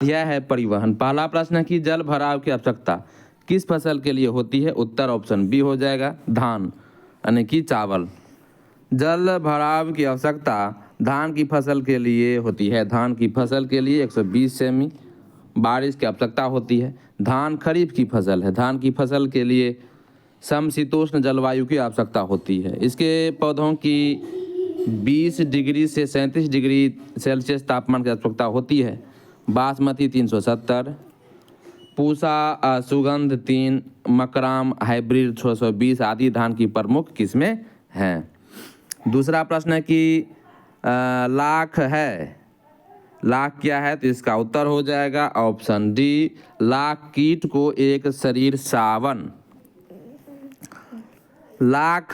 यह है परिवहन। पहला प्रश्न है कि जल भराव की आवश्यकता किस फसल के लिए होती है? उत्तर ऑप्शन बी हो जाएगा, धान यानी कि चावल। जल भराव की आवश्यकता धान की फसल के लिए होती है। धान की फसल के लिए 120 सेमी बारिश की आवश्यकता होती है। धान खरीफ की फसल है। धान की फसल के लिए समशीतोष्ण जलवायु की आवश्यकता होती है। इसके पौधों की 20 डिग्री से 37 डिग्री सेल्सियस तापमान की आवश्यकता होती है। बासमती 370, पूसा सुगंध 3, मकराम हाइब्रिड 620 आदि धान की प्रमुख किस्में हैं। दूसरा प्रश्न है कि लाख है, लाख क्या है? तो इसका उत्तर हो जाएगा ऑप्शन डी, लाख कीट को एक शरीर सावन। लाख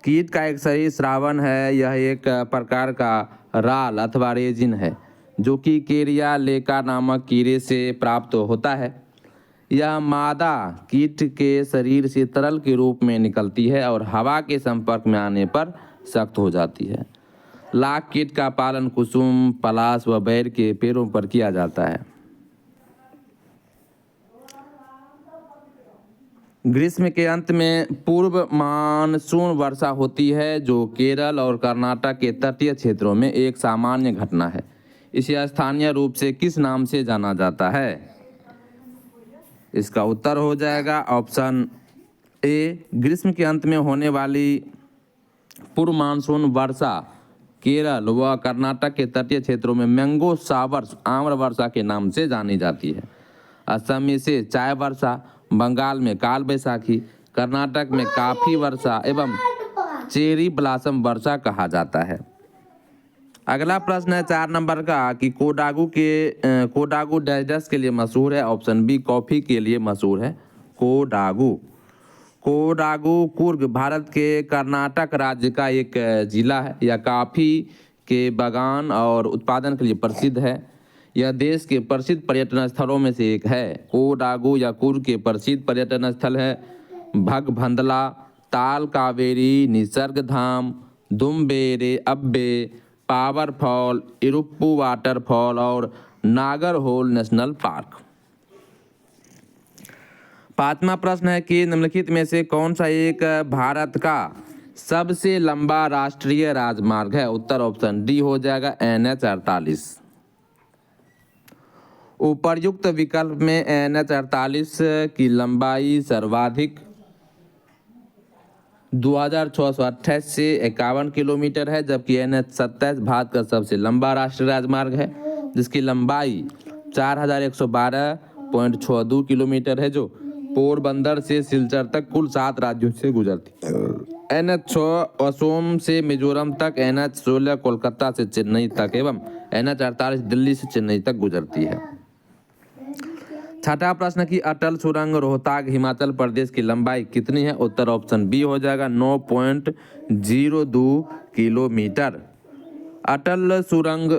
कीट का एक शरीर श्रावण है। यह एक प्रकार का राल अथवा रेजिन है जो कि केरिया लेका नामक कीड़े से प्राप्त होता है। यह मादा कीट के शरीर से तरल के रूप में निकलती है और हवा के संपर्क में आने पर सख्त हो जाती है। लाख कीट का पालन कुसुम, पलाश व बैर के पेड़ों पर किया जाता है। ग्रीष्म के अंत में पूर्व मानसून वर्षा होती है जो केरल और कर्नाटक के तटीय क्षेत्रों में एक सामान्य घटना है। इसे स्थानीय रूप से किस नाम से जाना जाता है? इसका उत्तर हो जाएगा ऑप्शन ए, ग्रीष्म के अंत में होने वाली पूर्व मानसून वर्षा केरल व कर्नाटक के तटीय क्षेत्रों में मैंगो शावर्स आम्र वर्षा के नाम से जानी जाती है। असम में इसे चाय वर्षा, बंगाल में काल बैसाखी, कर्नाटक में काफी वर्षा एवं चेरी ब्लॉसम वर्षा कहा जाता है। अगला प्रश्न है 4 नंबर का कि कोडागू डेजर्ट के लिए मशहूर है। ऑप्शन बी, कॉफी के लिए मशहूर है। कोडागू कुर्ग भारत के कर्नाटक राज्य का एक जिला है। यह कॉफी के बागान और उत्पादन के लिए प्रसिद्ध है। यह देश के प्रसिद्ध पर्यटन स्थलों में से एक है। कोडागू या कुर्ग के प्रसिद्ध पर्यटन स्थल है भगभंदला, ताल कावेरी, निसर्ग धाम, दुम्बेरे अब्बे, पावर फॉल, इरुप्पू वाटरफॉल और नागरहोल नेशनल पार्क। 5वां प्रश्न है कि निम्नलिखित में से कौन सा एक भारत का सबसे लंबा राष्ट्रीय राजमार्ग है? उत्तर ऑप्शन डी हो जाएगा NH 48। उपर्युक्त विकल्प में NH 48 की लंबाई सर्वाधिक 2628 से 51 किलोमीटर है, जबकि NH 27 भारत का सबसे लंबा राष्ट्रीय राजमार्ग है जिसकी लंबाई 4112.62 किलोमीटर है जो पोरबंदर से सिलचर तक कुल 7 राज्यों से गुजरती है। NH 6 असोम से मिजोरम तक, NH 16 कोलकाता से चेन्नई तक एवं NH 48 दिल्ली से चेन्नई तक गुजरती है। 6वां प्रश्न की अटल सुरंग रोहतांग हिमाचल प्रदेश की लंबाई कितनी है? उत्तर ऑप्शन बी हो जाएगा 9.02 किलोमीटर। अटल सुरंग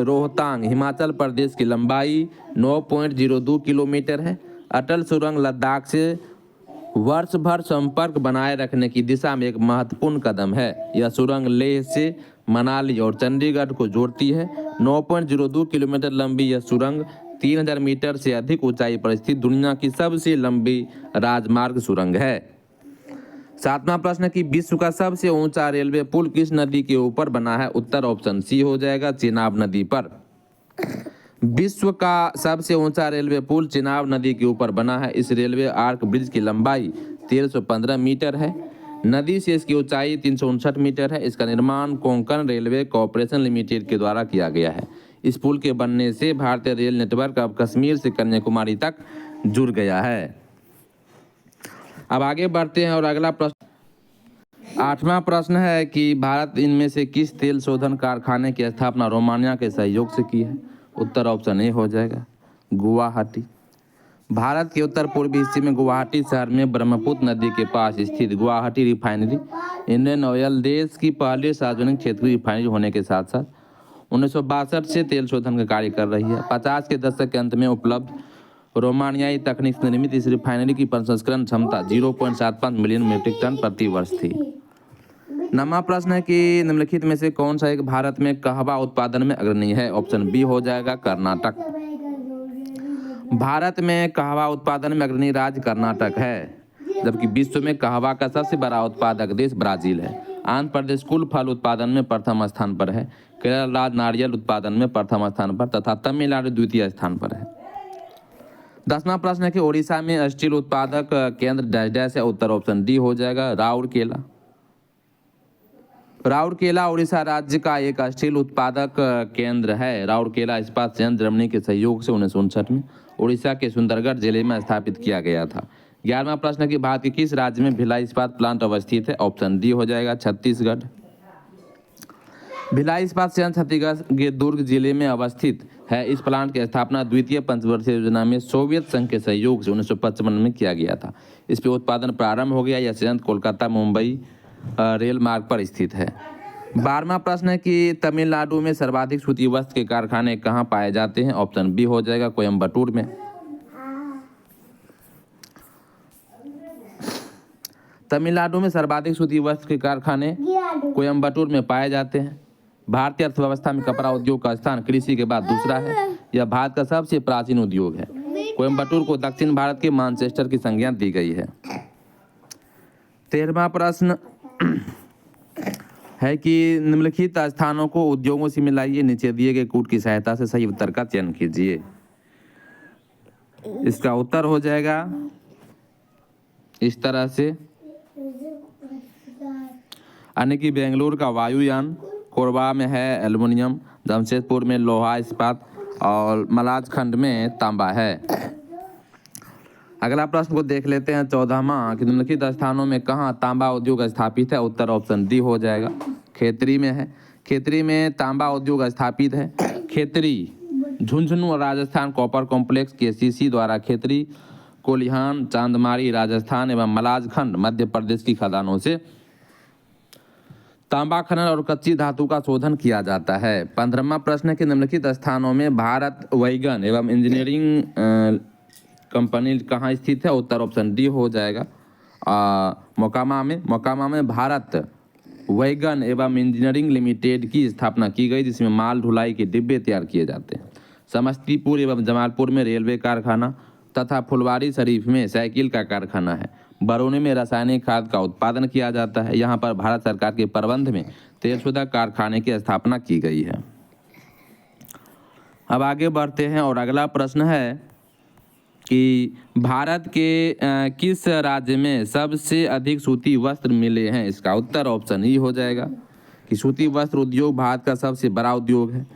रोहतांग हिमाचल प्रदेश की लंबाई 9.02 किलोमीटर है। अटल सुरंग लद्दाख से वर्ष भर संपर्क बनाए रखने की दिशा में एक महत्वपूर्ण कदम है। यह सुरंग लेह से मनाली और चंडीगढ़ को जोड़ती है। 9.02 किलोमीटर लंबी यह सुरंग 3000 मीटर से अधिक ऊंचाई पर स्थित दुनिया की सबसे लंबी राजमार्ग सुरंग है। 7वां प्रश्न कि विश्व का सबसे ऊंचा रेलवे पुल किस नदी के ऊपर बना है? उत्तर ऑप्शन सी हो जाएगा चेनाब नदी पर। विश्व का सबसे ऊंचा रेलवे पुल चेनाब नदी के ऊपर बना है। इस रेलवे आर्क ब्रिज की लंबाई 1315 मीटर है। नदी से इसकी ऊंचाई 359 मीटर है। इसका निर्माण कोंकण रेलवे कॉर्पोरेशन लिमिटेड के द्वारा किया गया है। इस पुल के बनने से भारतीय रेल नेटवर्क अब कश्मीर से कन्याकुमारी तक जुड़ गया है। अब आगे बढ़ते हैं और अगला प्रश्न 8वां प्रश्न है कि भारत इनमें से किस तेल शोधन कारखाने की स्थापना रोमानिया के सहयोग से की है? उत्तर ऑप्शन ए हो जाएगा गुवाहाटी। भारत के उत्तर पूर्वी हिस्से में गुवाहाटी शहर में ब्रह्मपुत्र नदी के पास स्थित गुवाहाटी रिफाइनरी इंडियन ऑयल देश की पहली सार्वजनिक क्षेत्रीय रिफाइनरी होने के साथ साथ 1962 से तेल शोधन का कार्य कर रही है। 50 के दशक के अंत में उपलब्ध रोमानियाई तकनीक से निर्मित इस रिफाइनरी की प्रसंस्करण क्षमता 0.75 मिलियन मीट्रिक टन प्रति वर्ष थी। नवा प्रश्न है कि निम्नलिखित में से कौन सा एक भारत में कहवा उत्पादन में अग्रणी है? ऑप्शन बी हो जाएगा कर्नाटक। भारत में कहवा उत्पादन में अग्रणी राज्य कर्नाटक है, जबकि विश्व में कहवा का सबसे बड़ा उत्पादक देश ब्राजील है। आंध्र प्रदेश कुल फल उत्पादन में प्रथम स्थान पर है। केरल राज्य नारियल उत्पादन में प्रथम स्थान पर तथा तमिलनाडु द्वितीय स्थान पर है। 10वां प्रश्न है कि ओडिशा में स्टील उत्पादक केंद्र डैश डैश है? उत्तर ऑप्शन डी हो जाएगा राउरकेला। राउरकेला उड़ीसा राज्य का एक स्टील उत्पादक केंद्र है। राउरकेला इस्पात संयंत्र जर्मनी के सहयोग से 1959 में उड़ीसा के सुंदरगढ़ जिले में स्थापित किया गया था। 11वां प्रश्न है कि भारत के किस राज्य में भिलाई इस्पात प्लांट अवस्थित है? ऑप्शन डी हो जाएगा छत्तीसगढ़। भिलाई इस्पात संयंत्र छत्तीसगढ़ के दुर्ग जिले में अवस्थित है। इस प्लांट की स्थापना द्वितीय पंचवर्षीय योजना में सोवियत संघ के सहयोग से 1955 में किया गया था। इस पे उत्पादन प्रारंभ हो गया। यह संयंत्र कोलकाता मुंबई रेल मार्ग पर स्थित है। 12वां प्रश्न है कि तमिलनाडु में सर्वाधिक सूती वस्त्र के कारखाने कहाँ पाए जाते हैं? ऑप्शन बी हो जाएगा कोयम्बटूर में। तमिलनाडु में सर्वाधिक सूती वस्त्र के कारखाने कोयम्बटूर में पाए जाते हैं। भारतीय अर्थव्यवस्था में कपड़ा उद्योग का स्थान कृषि के बाद दूसरा है। यह भारत का सबसे प्राचीन उद्योग है। कोयम्बटूर को दक्षिण भारत के मानचेस्टर की संज्ञा दी गई है। 13वां प्रश्न है कि निम्नलिखित स्थानों को उद्योगों से मिलाइए, नीचे दिए गए कूट की सहायता से सही उत्तर का चयन कीजिए। इसका उत्तर हो जाएगा इस तरह से, यानी कि बेंगलुरु का वायुयान, कोरबा में है एल्युमिनियम, जमशेदपुर में लोहा इस्पात और मलाजखंड में तांबा है। अगला प्रश्न को देख लेते हैं 14वां कि निम्नलिखित स्थानों में कहाँ तांबा उद्योग स्थापित है? उत्तर ऑप्शन डी हो जाएगा खेतरी में है। खेतरी में तांबा उद्योग स्थापित है। खेतरी झुंझुनू और राजस्थान कॉपर कॉम्प्लेक्स केसीसी द्वारा खेतरी, कोलिहान, चांदमारी राजस्थान एवं मलाजखंड मध्य प्रदेश की खदानों से तांबा खनन और कच्ची धातु का शोधन किया जाता है। 15वां प्रश्न है कि निम्नलिखित स्थानों में भारत वैगन एवं इंजीनियरिंग कंपनी कहाँ स्थित है? उत्तर ऑप्शन डी हो जाएगा मोकामा में। मोकामा में भारत वैगन एवं इंजीनियरिंग लिमिटेड की स्थापना की गई, जिसमें माल ढुलाई के डिब्बे तैयार किए जाते हैं। समस्तीपुर एवं जमालपुर में रेलवे कारखाना तथा फुलवारी शरीफ में साइकिल का कारखाना है। बरौनी में रासायनिक खाद का उत्पादन किया जाता है। यहाँ पर भारत सरकार के प्रबंध में तेलशुदा कारखाने की स्थापना की गई है। अब आगे बढ़ते हैं और अगला प्रश्न है कि भारत के किस राज्य में सबसे अधिक सूती वस्त्र मिले हैं? इसका उत्तर ऑप्शन ई हो जाएगा कि सूती वस्त्र उद्योग भारत का सबसे बड़ा उद्योग है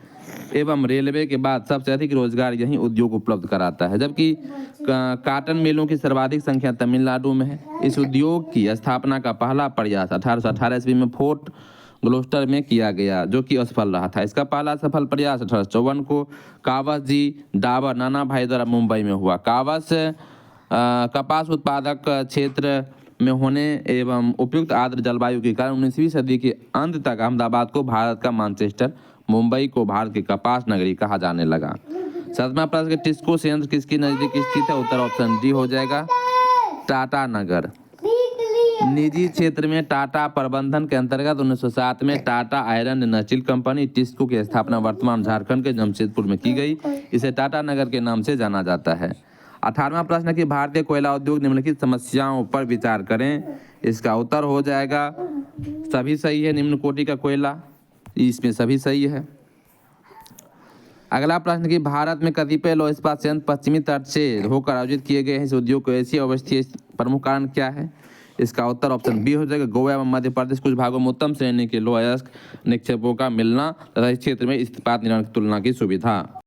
एवं रेलवे के बाद सबसे अधिक रोजगार यही उद्योग उपलब्ध कराता है, जबकि काटन मिलों की सर्वाधिक संख्या तमिलनाडु में है। इस उद्योग की स्थापना का पहला प्रयास 1818 ईस्वी में फोर्ट ग्लोस्टर में किया गया, जो कि असफल रहा था। इसका पहला सफल प्रयास 1854 को कावस जी डाबर नाना भाई द्वारा मुंबई में हुआ। कावस कपास उत्पादक क्षेत्र में होने एवं उपयुक्त आर्द्र जलवायु के कारण 19वीं सदी के अंत तक अहमदाबाद को भारत का मानचेस्टर, मुंबई को भारत की कपास नगरी कहा जाने लगा। 7वां प्रश्न, टिस्को संयंत्र किसकी नजदीक स्थित है? उत्तर ऑप्शन डी हो जाएगा टाटा नगर। निजी क्षेत्र में टाटा प्रबंधन के अंतर्गत 1907 में Tata iron and steel company TISCO की स्थापना वर्तमान झारखंड के जमशेदपुर में की गई। इसे टाटा नगर के नाम से जाना जाता है। 18वां प्रश्न कि भारतीय कोयला उद्योग निम्नलिखित समस्याओं पर विचार करें। इसका उत्तर हो जाएगा सभी सही है। निम्न कोटि का कोयला, इसमें सभी सही है। अगला प्रश्न कि भारत में कतिपय लौह इस्पात संयंत्र पश्चिमी तट से होकर आयोजित किए गए हैं। इस उद्योग को ऐसी अवस्थीय प्रमुख कारण क्या है? इसका उत्तर ऑप्शन बी हो जाएगा गोवा एवं मध्य प्रदेश कुछ भागों में उत्तम श्रेणी के लौह अयस्क निक्षेपों का मिलना तथा इस क्षेत्र में इस्पात निर्माण की तुलना की सुविधा।